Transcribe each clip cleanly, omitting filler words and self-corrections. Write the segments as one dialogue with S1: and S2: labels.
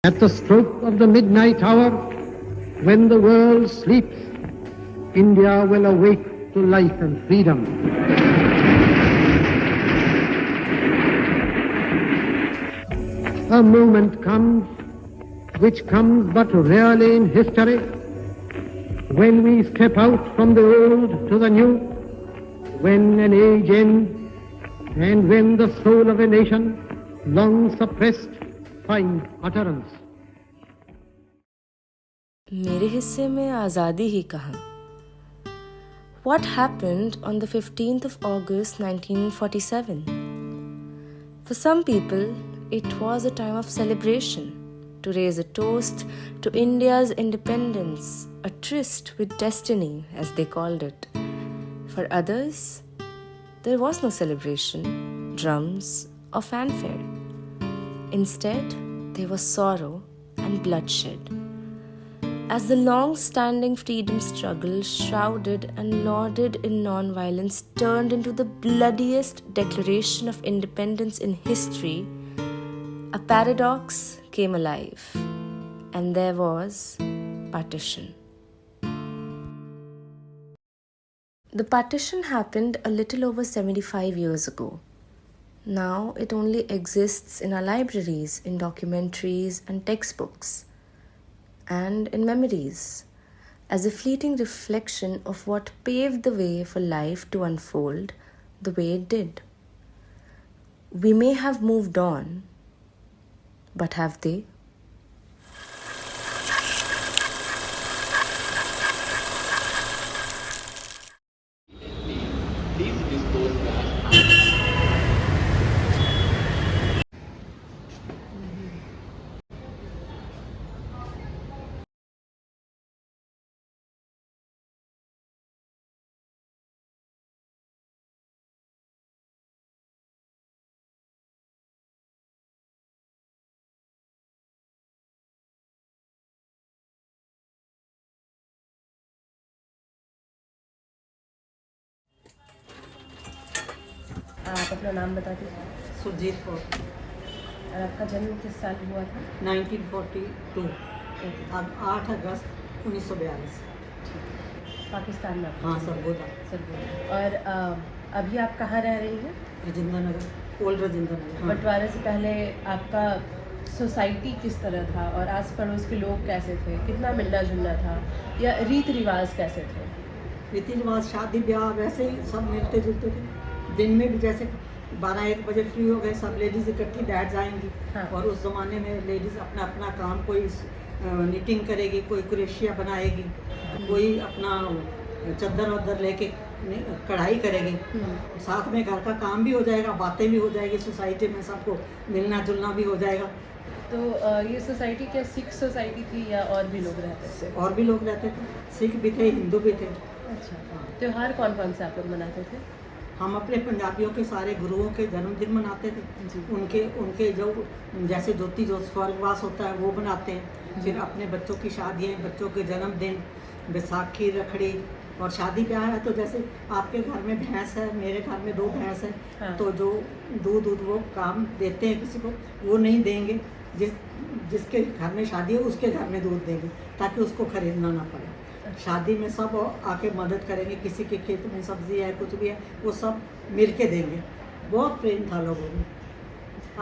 S1: At the stroke of the midnight hour, when the world sleeps, India will awake to life and freedom. A moment comes, which comes but rarely in history, when we step out from the old to the new, when an age ends, and when the soul of a nation, long suppressed, finds utterance.
S2: मेरे हिस्से में आज़ादी ही कहाँ? What happened on the 15th of August 1947? For some people, it was a time of celebration, to raise a toast to India's independence, a tryst with destiny, as they called it. For others, there was no celebration, drums, or fanfare. Instead, there was sorrow and bloodshed. As the long-standing freedom struggle, shrouded and lauded in non-violence, turned into the bloodiest declaration of independence in history, a paradox came alive, and there was partition. The partition happened a little over 75 years ago. Now it only exists in our libraries, in documentaries and textbooks, and in memories, as a fleeting reflection of what paved the way for life to unfold the way it did. We may have moved on, but have they? आप अपना नाम बता दीजिए।
S3: सुरजीत कौर।
S2: और आपका जन्म किस साल हुआ था?
S3: 1942। अब 8 अगस्त 1942।
S2: पाकिस्तान में आपका
S3: हाँ,
S2: जन्म?
S3: सरगोदा।
S2: और अभी आप कहाँ रह रही हैं?
S3: राजेंद्र नगर, ओल्ड राजेंद्र नगर। हाँ।
S2: बंटवारे से पहले आपका सोसाइटी किस तरह था और आस पड़ोस के लोग कैसे थे? कितना मिलना जुलना था या रीति रिवाज कैसे थे?
S3: रीति रिवाज, शादी ब्याह वैसे ही सब मिलते जुलते थे। दिन में भी जैसे 12-1 बजे फ्री हो गए, सब लेडीज इकट्ठी बैठ जाएंगी।
S2: हाँ।
S3: और उस ज़माने में लेडीज़ अपना अपना काम, कोई निटिंग करेगी, कोई क्रोशिया बनाएगी, कोई अपना चद्दर वद्दर लेके कढ़ाई करेगी। साथ में घर का काम भी हो जाएगा, बातें भी हो जाएगी, सोसाइटी में सबको मिलना जुलना भी हो जाएगा।
S2: तो ये सोसाइटी क्या सिख सोसाइटी थी या और भी लोग रहते थे?
S3: और भी लोग रहते थे, सिख भी थे, हिंदू भी थे।
S2: अच्छा, त्योहार कौन कौन से आप लोग मनाते थे?
S3: हम अपने पंजाबियों के सारे गुरुओं के जन्मदिन मनाते थे
S2: जी।
S3: उनके जो जैसे ज्योति जो स्वर्गवास होता है वो बनाते हैं। फिर अपने बच्चों की शादियाँ, बच्चों के जन्मदिन, बैसाखी, रखड़ी और शादी ब्याह है। तो जैसे आपके घर में भैंस है, मेरे घर में 2 भैंस है।
S2: हाँ।
S3: तो जो दूध वो काम देते हैं किसी को, वो नहीं देंगे। जिसके घर में शादी है उसके घर में दूध देंगे, ताकि उसको खरीदना ना पड़े। शादी में सब आके मदद करेंगे, किसी के खेत में सब्जी है, कुछ भी है, वो सब मिल के देंगे। बहुत प्रेम था लोगों में।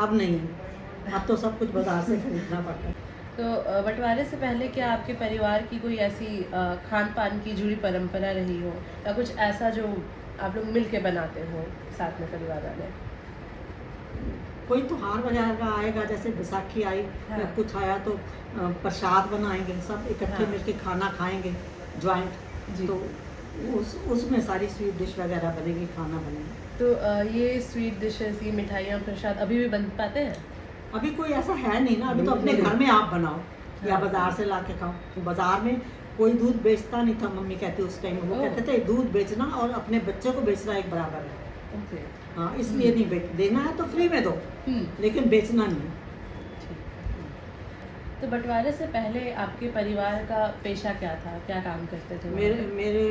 S3: अब नहीं है, अब तो सब कुछ बाजार से खरीदना पड़ता है।
S2: तो बंटवारे से पहले क्या आपके परिवार की कोई ऐसी खान पान की जुड़ी परंपरा रही हो या कुछ ऐसा जो आप लोग मिल के बनाते हो साथ में परिवार वाले?
S3: कोई त्योहार वगैरह आएगा, जैसे बैसाखी आई
S2: हाँ।
S3: या कुछ आया तो प्रसाद बनाएंगे, सब इकट्ठे
S2: हाँ।
S3: मिलके खाना खाएंगे ज्वाइंट।
S2: जी।
S3: तो उसमें सारी स्वीट डिश वगैरह बनेगी, खाना बनेगा।
S2: तो ये स्वीट डिशेस, ये मिठाइयाँ, प्रसाद अभी भी बन पाते हैं?
S3: अभी कोई ऐसा है नहीं ना। अभी तो अपने घर में आप बनाओ या
S2: हाँ।
S3: बाजार से ला के खाओ। बाजार में कोई दूध बेचता नहीं था, मम्मी कहती उस टाइम। वो
S2: ओह।
S3: कहते थे दूध बेचना और अपने बच्चे को बेचना एक बराबर है।
S2: ओके।
S3: हाँ, इसलिए नहीं देना है तो फ्री में दो, लेकिन बेचना नहीं।
S2: तो बंटवारे से पहले आपके परिवार का पेशा क्या था? क्या काम करते थे?
S3: मेरे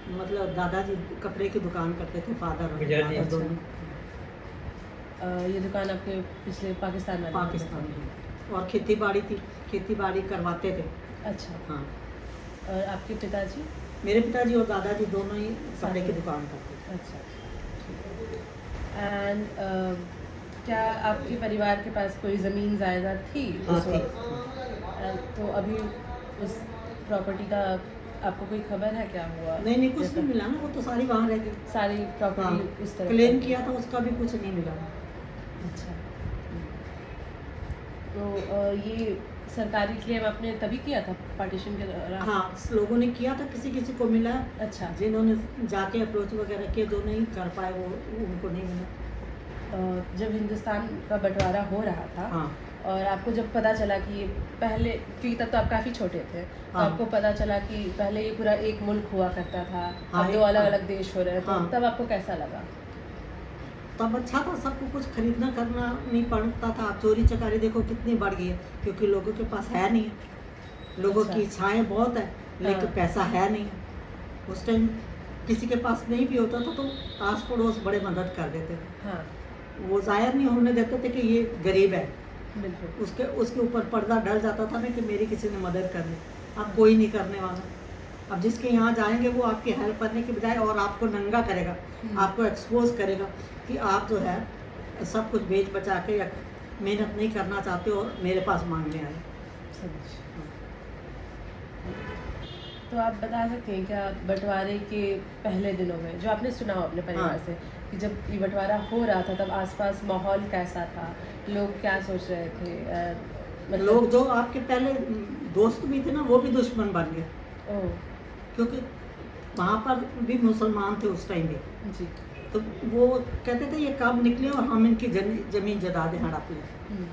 S3: मतलब दादाजी कपड़े की दुकान करते थे, फादर और मदर दोनों।
S2: ये दुकान आपके पिछले पाकिस्तान वाले?
S3: पाकिस्तान में। और खेती बाड़ी थी, खेती बाड़ी करवाते थे।
S2: अच्छा।
S3: हाँ,
S2: और आपके पिताजी?
S3: मेरे पिताजी और दादाजी दोनों ही कपड़े की दुकान करते थे।
S2: अच्छा। एंड क्या आपके परिवार के पास कोई ज़मीन जायदाद थी
S3: हाँ
S2: उस
S3: थी।
S2: वक्त? तो अभी उस प्रॉपर्टी का आपको कोई खबर है क्या हुआ?
S3: नहीं नहीं, कुछ
S2: जैसा
S3: नहीं मिला ना, वो तो सारी वहाँ रह गई।
S2: सारी
S3: हाँ,
S2: प्रॉपर्टी उस तरह
S3: क्लेम किया था, उसका भी कुछ नहीं मिला।
S2: अच्छा। तो ये सरकारी क्लेम आपने तभी किया था पार्टीशन के दौरान?
S3: हाँ, लोगों ने किया था, किसी किसी को मिला।
S2: अच्छा।
S3: जिन्होंने जाके अप्रोच वगैरह किए, जो नहीं कर पाए वो उनको नहीं मिला।
S2: जब हिंदुस्तान का बंटवारा हो रहा था,
S3: हाँ
S2: और आपको जब पता चला कि ये पहले, क्योंकि तब तो आप काफ़ी छोटे थे, तो
S3: हाँ।
S2: आपको पता चला कि पहले ये पूरा एक मुल्क हुआ करता था,
S3: हाँ,
S2: अब दो
S3: एक-
S2: अलग अलग देश हो रहे हैं, तो
S3: हाँ।
S2: तब आपको कैसा लगा?
S3: तब अच्छा था, सबको कुछ खरीदना करना नहीं पड़ता था। अब चोरी चकारी देखो कितनी बढ़ गई है, क्योंकि लोगों के पास है नहीं है। लोगों
S2: अच्छा।
S3: की इच्छाएं बहुत है, लेकिन
S2: हाँ।
S3: पैसा है नहीं है। उस टाइम किसी के पास नहीं भी होता था तो आस पड़ोस बड़े मदद कर देते थे।
S2: हाँ,
S3: वो जाहिर नहीं होने देते थे कि ये गरीब है।
S2: बिल्कुल।
S3: उसके ऊपर पर्दा डल जाता था ना कि मेरी किसी ने मदद करनी। अब कोई नहीं करने वाला। अब जिसके यहाँ जाएंगे वो आपकी हेल्प करने के बजाय और आपको नंगा करेगा, आपको एक्सपोज करेगा कि आप जो है सब कुछ बेच बचा के या मेहनत नहीं करना चाहते और मेरे पास मांगने आए।
S2: समझ। तो आप बता सकते हैं क्या बंटवारे के पहले दिनों में जो आपने सुना हो अपने परिवार
S3: हाँ।
S2: से, कि जब ये बंटवारा हो रहा था तब आसपास माहौल कैसा था, लोग क्या सोच रहे थे? मतलब
S3: लोग जो आपके पहले दोस्त भी थे ना, वो भी दुश्मन बन गए,
S2: ओह,
S3: क्योंकि वहाँ पर भी मुसलमान थे उस टाइम भी।
S2: जी।
S3: तो वो कहते थे ये कब निकले और हम इनकी जमीन जदादे हड़प लें।
S2: हम्म,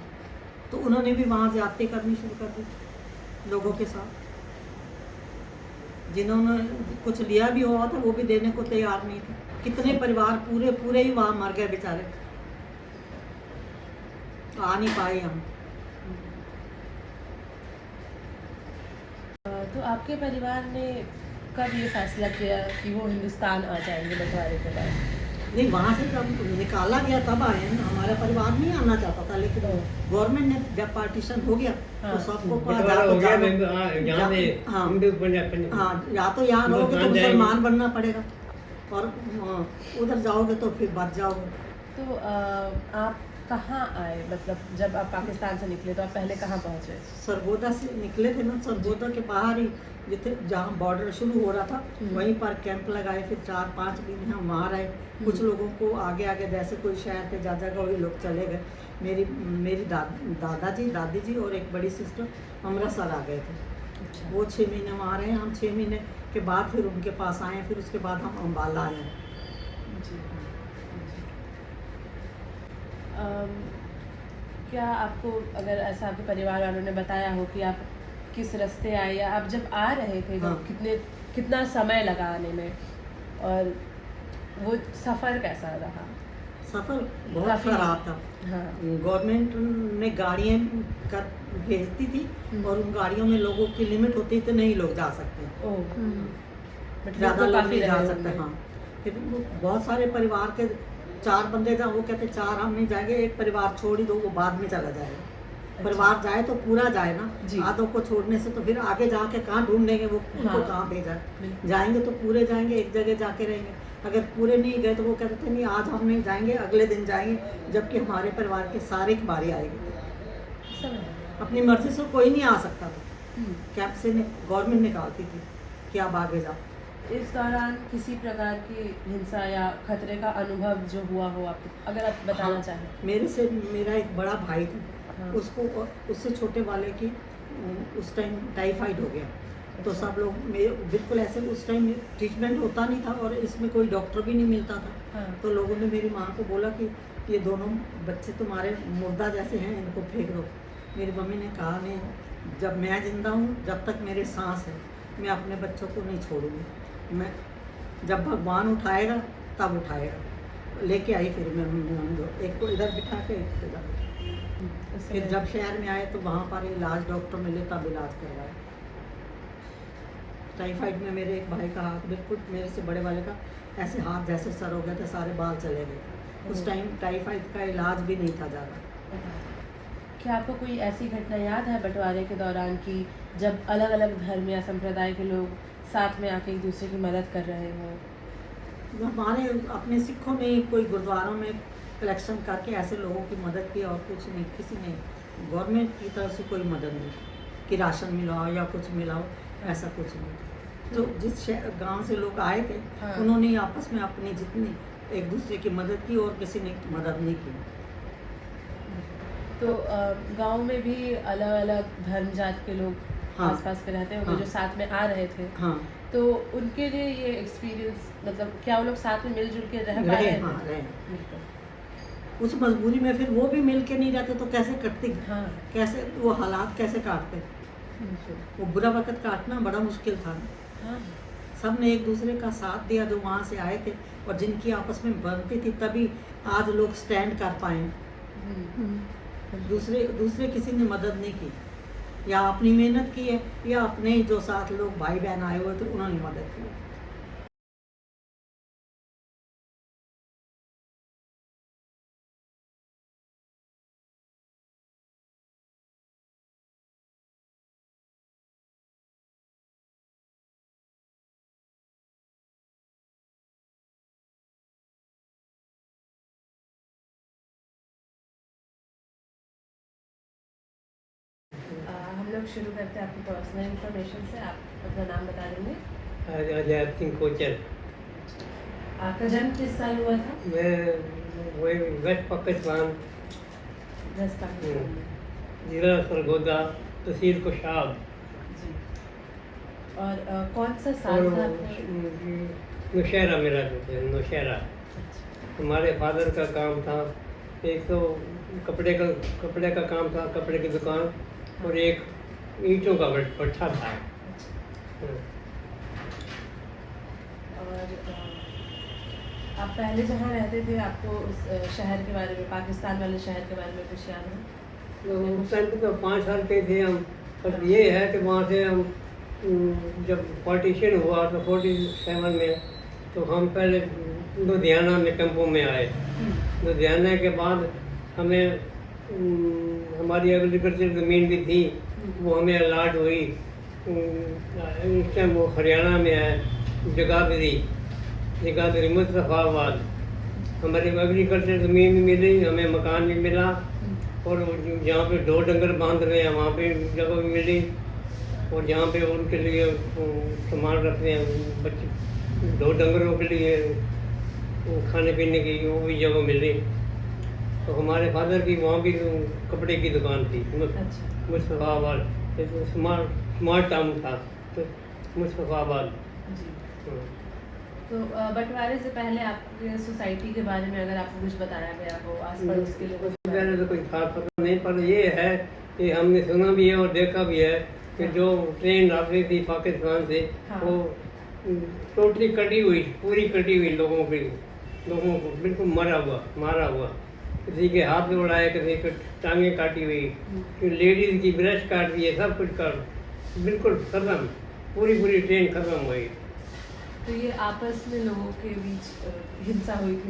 S3: तो उन्होंने भी वहाँ ज्यादती करनी शुरू कर दी लोगों के साथ। जिन्होंने कुछ लिया भी हुआ था वो भी देने को तैयार नहीं थे। कितने परिवार पूरे पूरे ही वहाँ मर गए बेचारे, आ नहीं पाए हम।
S2: तो आपके परिवार ने कब ये फैसला किया कि वो हिंदुस्तान आ जाएंगे बंटवारे के बाद?
S3: नहीं, वहाँ से जब निकाला गया तब आए हैं। हमारा परिवार नहीं आना चाहता था, लेकिन गवर्नमेंट ने जब पार्टीशन हो गया
S2: हाँ।
S3: तो सबको कहा
S4: बंटवारा हो गया, यहाँ से
S3: हाँ
S4: हिंदू पंजाब
S3: हाँ, या तो यहाँ रहोगे तो
S4: हिंदुस्तान जाएंगे।
S3: मुसलमान बनना पड़ेगा, और उधर जाओगे तो फिर बच जाओगे।
S2: तो आप कहाँ आए, मतलब जब आप पाकिस्तान से निकले तो आप पहले कहाँ पहुँचे?
S3: सरगोदा से निकले थे ना, सरगोदा के बाहर ही जिथे जहाँ बॉर्डर शुरू हो रहा था वहीं पर कैंप लगाए। फिर 4-5 दिन हम वहाँ रहे। कुछ लोगों को आगे आगे जैसे कोई शहर के जा वही लोग चले गए। मेरी दादाजी, दादी जी और एक बड़ी सिस्टर अमृतसर आ गए थे।
S2: अच्छा।
S3: वो 6 महीने वहाँ रहे। हम 6 महीने के बाद फिर उनके पास आए। फिर उसके बाद हम अम्बाला आए।
S2: जी। क्या आपको, अगर ऐसा आपके परिवार वालों ने बताया हो कि आप किस रास्ते आए, या आप जब आ रहे थे
S3: हाँ।
S2: तो कितना समय लगा आने में, और वो सफ़र कैसा रहा?
S3: सफ़र बहुत
S2: काफी-
S3: ख़राब था।
S2: हाँ।
S3: गवर्नमेंट ने गाड़ियाँ कर भेजती थी और उन गाड़ियों में लोगों की लिमिट होती थी, नहीं लोग जा सकते,
S2: ओह, मतलब
S3: ज़्यादा
S2: तो
S3: लोग
S2: काफी
S3: नहीं जा
S2: रहे
S3: सकते।
S2: होंगे।
S3: हाँ, फिर वो बहुत सारे परिवार के 4 बंदे जा, वो कहते 4 हम नहीं जाएंगे, एक परिवार छोड़ ही दो, वो बाद में चला जाएगा। परिवार जाए तो पूरा जाए ना,
S2: जी।
S3: आधों को छोड़ने से तो फिर आगे जाके कहाँ ढूंढेंगे वो, उनको
S2: हाँ।
S3: कहाँ भेजा।
S2: बिल्कुल।
S3: जाएंगे तो पूरे जाएंगे, एक जगह जाके रहेंगे। अगर पूरे नहीं गए तो वो कहते थे नहीं आज हम नहीं जाएंगे, अगले दिन जाएंगे, जबकि हमारे परिवार के सारे की बारी आएगी।
S2: समझ।
S3: अपनी मर्जी से कोई नहीं आ सकता था,
S2: हम्म।
S3: कैंप से गवर्नमेंट निकालती थी कि आप आगे जाओ।
S2: इस दौरान किसी प्रकार की हिंसा या खतरे का अनुभव जो हुआ हो आपको, अगर आप बताना
S3: हाँ,
S2: चाहें?
S3: मेरा एक बड़ा भाई था,
S2: हाँ।
S3: उसको उससे छोटे वाले की उस टाइम टाइफाइड हो गया। तो सब लोग मेरे बिल्कुल ऐसे, उस टाइम ट्रीटमेंट होता नहीं था और इसमें कोई डॉक्टर भी नहीं मिलता था।
S2: हाँ।
S3: तो लोगों ने मेरी माँ को बोला कि ये दोनों बच्चे तुम्हारे मुर्दा जैसे हैं, इनको फेंक दो। मेरी मम्मी ने कहा नहीं, जब मैं जिंदा हूँ, जब तक मेरे सांस है, मैं अपने बच्चों को नहीं छोड़ूंगी। मैं जब भगवान उठाएगा तब उठाएगा। लेके आई फिर मैं एक को इधर बिठा के एक को इधर।
S2: उस
S3: फिर
S2: समय-
S3: जब शहर में आए तो वहाँ पर इलाज डॉक्टर मिले, तब इलाज करवाया। टाइफाइड में मेरे एक भाई का हाथ, बिल्कुल मेरे से बड़े वाले का ऐसे हाथ जैसे सर हो गए थे, सारे बाल चले गए। उस टाइम टाइफाइड का इलाज भी नहीं था ज़्यादा।
S2: क्या आपको कोई ऐसी घटना याद है बंटवारे के दौरान कि जब अलग अलग धर्म या संप्रदाय के लोग साथ में आके एक दूसरे की मदद कर रहे हों?
S3: हमारे अपने सिखों ने ही कोई गुरुद्वारों में कलेक्शन करके ऐसे लोगों की मदद की, और कुछ नहीं, किसी ने गवर्नमेंट की तरफ से कोई मदद नहीं कि राशन मिलाओ या कुछ मिलाओ, ऐसा कुछ नहीं। तो जिस गांव से लोग आए थे,
S2: हाँ।
S3: उन्होंने ही आपस में अपनी जितनी एक दूसरे की मदद की, और किसी ने मदद नहीं की।
S2: तो गांव में भी अलग अलग धर्म जात के लोग
S3: हाँ।
S2: आसपास के रहते होंगे
S3: हाँ।
S2: जो साथ में आ रहे थे,
S3: हाँ
S2: तो उनके लिए ये एक्सपीरियंस, मतलब क्या वो लोग साथ में मिलजुल के रह पा
S3: रहे,
S2: रहे
S3: हाँ
S2: थे?
S3: रहे। उस मजबूरी में फिर वो भी मिल के नहीं रहते तो कैसे कटते,
S2: हाँ।
S3: कैसे वो हालात कैसे काटते, वो बुरा वक्त काटना बड़ा मुश्किल था।
S2: हाँ।
S3: सब ने एक दूसरे का साथ दिया जो वहाँ से आए थे, और जिनकी आपस में बनती थी, तभी आज लोग स्टैंड कर पाए। दूसरे किसी ने मदद नहीं की, या अपनी मेहनत की है, या अपने ही जो साथ लोग भाई बहन आए हुए थे उन्होंने मदद की।
S2: हम लोग शुरू करते हैं आपकी पर्सनल इंफॉर्मेशन से। आप अपना नाम बता देंगे?
S4: आजाद सिंह कोचर।
S2: आपका जन्म किस साल हुआ था?
S4: मैं वही वेस्ट पाकिस्तान,
S2: वेस्ट पाकिस्तान में।
S4: जिला सरगोदा, तहसील कुशाब।
S2: जी। और कौन सा साल था आपका?
S4: नौशहरा मेरा जो है, नौशहरा।
S2: अच्छा।
S4: हमारे फादर का काम था, एक तो कपड़े का काम था, कपड़े की दुकान, और एक ईंटों का भट्ठा था।
S2: और आप पहले जहाँ रहते थे, आपको उस शहर के बारे में, पाकिस्तान वाले शहर के बारे में कुछ याद है?
S4: तो उस टाइम पे तो 5 साल के थे हम, पर ये है कि वहाँ से हम जब पार्टीशन हुआ तो 47 में, तो हम पहले लुधियाना में कैंपों में आए। लुधियाना के बाद हमें हमारी एग्रीकल्चर ज़मीन भी थी, वो हमें अलाट हुई। इस टाइम वो हरियाणा में है, जगाधरी मुस्तफ़ाबाद। हमारी एग्रीकल्चर ज़मीन भी मिली, हमें मकान भी मिला, और जहाँ पे 2 डंगर बांध रहे हैं वहाँ पे जगह भी मिली, और जहाँ पे उनके लिए सामान रखते हैं बच्चे, 2 डंगरों के लिए खाने पीने की वो भी जगह मिली। तो हमारे फादर की वहाँ भी कपड़े की दुकान थी, मुस्तफ़ाबाद। तो स्मार्ट टाउन था, तो मुस्तफ़ाबाद।
S2: जी। तो बंटवारे से पहले आपके सोसाइटी के बारे में अगर आपको कुछ बताया गया हो, आस पड़ोस के लोगों के बारे
S4: पहले तो कोई खास पता नहीं, पर ये है कि हमने सुना भी है और देखा भी है कि जो ट्रेन आती थी पाकिस्तान से,
S2: हाँ।
S4: वो टोटली कटी हुई, पूरी कटी हुई, लोगों को बिल्कुल मारा हुआ, किसी के हाथ में उड़ाए, किसी के टांगे काटी हुई, कि लेडीज की ब्रश काट दी है, सब कुछ कर बिल्कुल खत्म, पूरी ट्रेन खत्म हुई।
S2: तो ये आपस में लोगों के बीच हिंसा हुई थी,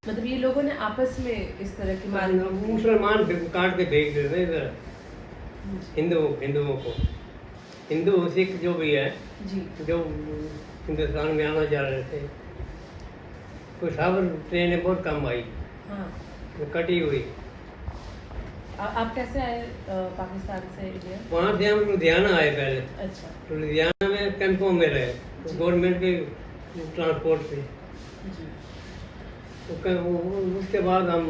S2: मतलब ये लोगों ने आपस में इस तरह की
S4: मुसलमान काट के फेंक देते इधर हिंदुओं को, हिंदू सिख जो भी है
S2: जी,
S4: जो हिंदुस्तान में आना चाह रहे थे, कुछ ट्रेनें बहुत कम आई।
S2: हाँ।
S4: कटी हुई।
S2: आप कैसे आए पाकिस्तान से इंडिया?
S4: वहाँ से हम लुधियाना आए पहले।
S2: अच्छा।
S4: तो लुधियाना में कैंपों में रहे, तो गवर्नमेंट के ट्रांसपोर्ट से।
S2: जी।
S4: तो उसके बाद हम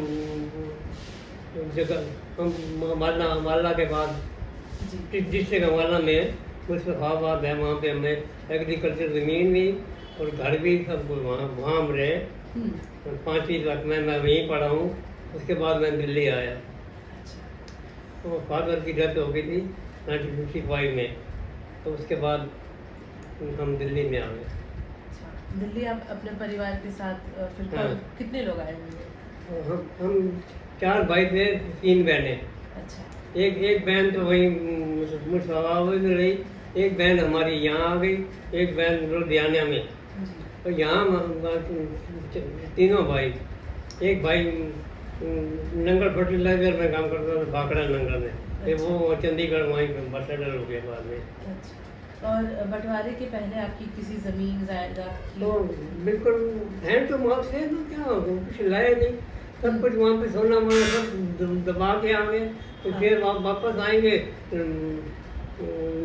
S4: अम्बाला के बाद डिस्ट्रिक्ट अम्बाला में मुस्तफ़ाबाद है, वहाँ पे हमने एग्रीकल्चर ज़मीन भी और घर भी सब वहाँ हम रहे। 5वीं तक मैं वहीं पढ़ा हूँ। उसके बाद मैं दिल्ली आया। तो फादर की डेथ हो गई थी 1955 में, तो उसके बाद हम दिल्ली में आ गए।
S2: अच्छा, दिल्ली आप अपने परिवार के साथ फिर
S4: हाँ।
S2: कितने लोग आए होंगे?
S4: हम 4 भाई थे, 3 बहनें।
S2: अच्छा।
S4: एक बहन तो वहीं मुस्तफ़ाबाद में रही, एक बहन हमारी यहाँ आ गई, एक बहन लुधियाना में।
S2: जी।
S4: तो यहाँ तीनों भाई, एक भाई नंगल फर्टिलाइजर में काम करता था, भाखड़ा नंगल में। फिर वो चंडीगढ़ वहीं पे बस सेटल हो गया बाद में।
S2: अच्छा। और बंटवारे के पहले आपकी किसी ज़मीन जायदाद
S4: तो
S2: की?
S4: बिल्कुल हैंड टू माउथ है ना, क्या होगा, कुछ लाया नहीं, सब कुछ वहाँ पे सोना मोना सब दबा के आ गए। तो फिर वापस आएंगे,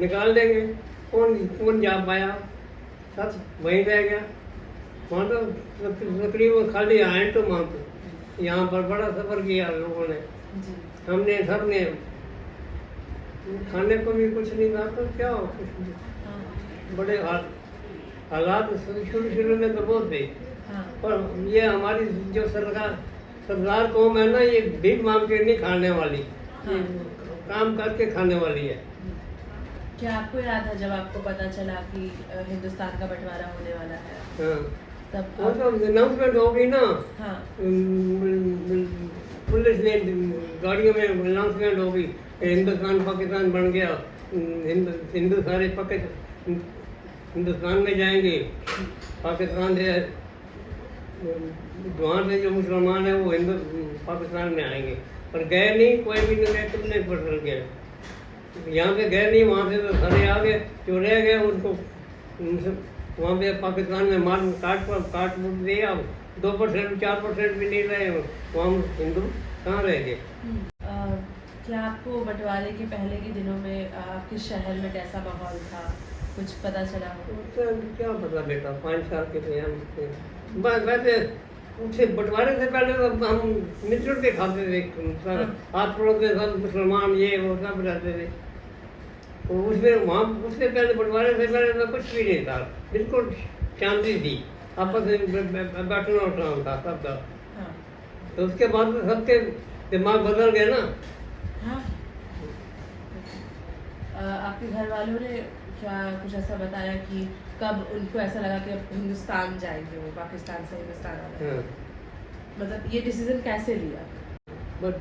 S4: निकाल देंगे, कौन कौन जा पाया, सब वहीं रह गया। वहाँ तो तकरीबन खाली हैंड टू माउथ। यहाँ पर बड़ा सफ़र किया लोगों ने,
S2: जी।
S4: हमने सबने, खाने को भी कुछ नहीं था तो क्या हो, कुछ
S2: हाँ।
S4: बड़े हालात शुरू में तो बहुत थे।
S2: हाँ।
S4: पर ये हमारी जो सरदार कौम है ना, ये भीख मांग के नहीं खाने वाली,
S2: हाँ।
S4: काम करके खाने वाली है।
S2: क्या आपको याद है जब आपको पता चला कि हिंदुस्तान का बंटवारा होने वाला है,
S4: हाँ,
S2: तब
S4: वो तो अनाउंसमेंट हो गई ना,
S2: हाँ।
S4: पुलिस ने गाड़ियों में अनाउंसमेंट हो गई, हिंदुस्तान पाकिस्तान बन गया, हिंदू सारे हिंदुस्तान में जाएंगे, पाकिस्तान से वहाँ से जो मुसलमान है वो पाकिस्तान में आएंगे। पर गए नहीं, कोई भी नहीं गए, कितने पसंद गए, यहाँ पे गए नहीं, वहाँ से तो सारे आ गए, जो रह गए उनको वहाँ पे पाकिस्तान में मार काट दिया, 2% 4% भी नहीं रहे, वहाँ हिंदू कहाँ रह गए।
S2: क्या आपको बंटवारे के पहले के दिनों में आपके शहर में कैसा माहौल था, कुछ पता चला हो?
S4: उससे क्या पता बेटा, 5 साल के थे हम। वैसे उससे बंटवारे से पहले तो हम मिलजुल के खाते थे, सर हाथ पड़ोस में सब मुसलमान ये वो सब रहते थे। तो उसमें वहाँ उससे पहले बंटवारे से पहले तो कुछ भी नहीं था, बिल्कुल शांति थी, आपस में बैठना उठना था सबका।
S2: हाँ।
S4: तो उसके बाद तो सबके दिमाग बदल गए ना।
S2: हाँ। आपके घर वालों ने क्या कुछ ऐसा बताया कि कब उनको ऐसा लगा कि अब हिंदुस्तान जाएंगे, वो पाकिस्तान से हिंदुस्तान आ रहे हैं? मतलब ये डिसीजन कैसे लिया?
S4: बट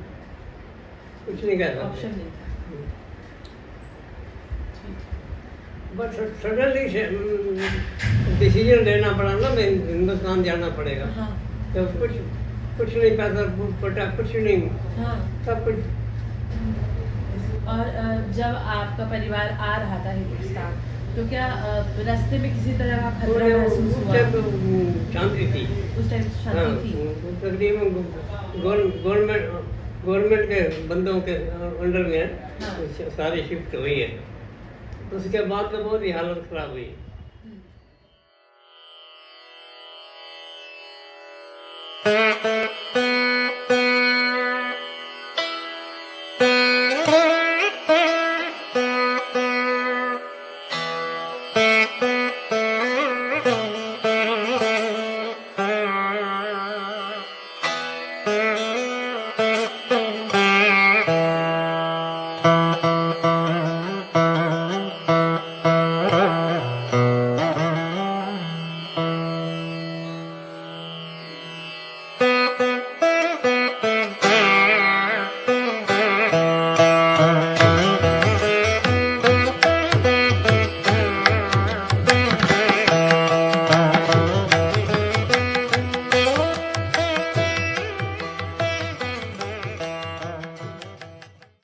S4: कुछ नहीं कहता,
S2: ऑप्शन नहीं था।
S4: बट सडनली डिसीजन लेना पड़ा ना, मैं हिंदुस्तान जाना पड़ेगा।
S2: हाँ।
S4: तो कुछ नहीं, पैसा पटा कुछ नहीं,
S2: हाँ।
S4: सब कुछ।
S2: और जब आपका परिवार आ रहा था हिंदुस्तान, तो क्या रास्ते में किसी तरह का खतरा महसूस
S4: उस
S2: हुआ?
S4: टाइम तो शांति थी,
S2: उस टाइम शांति थी।
S4: तकरीबन गवर्नमेंट के बंदों के अंडर में
S2: हाँ।
S4: सारी शिफ्ट हुई है। तो उसके बाद तो बहुत ही हालत खराब हुई।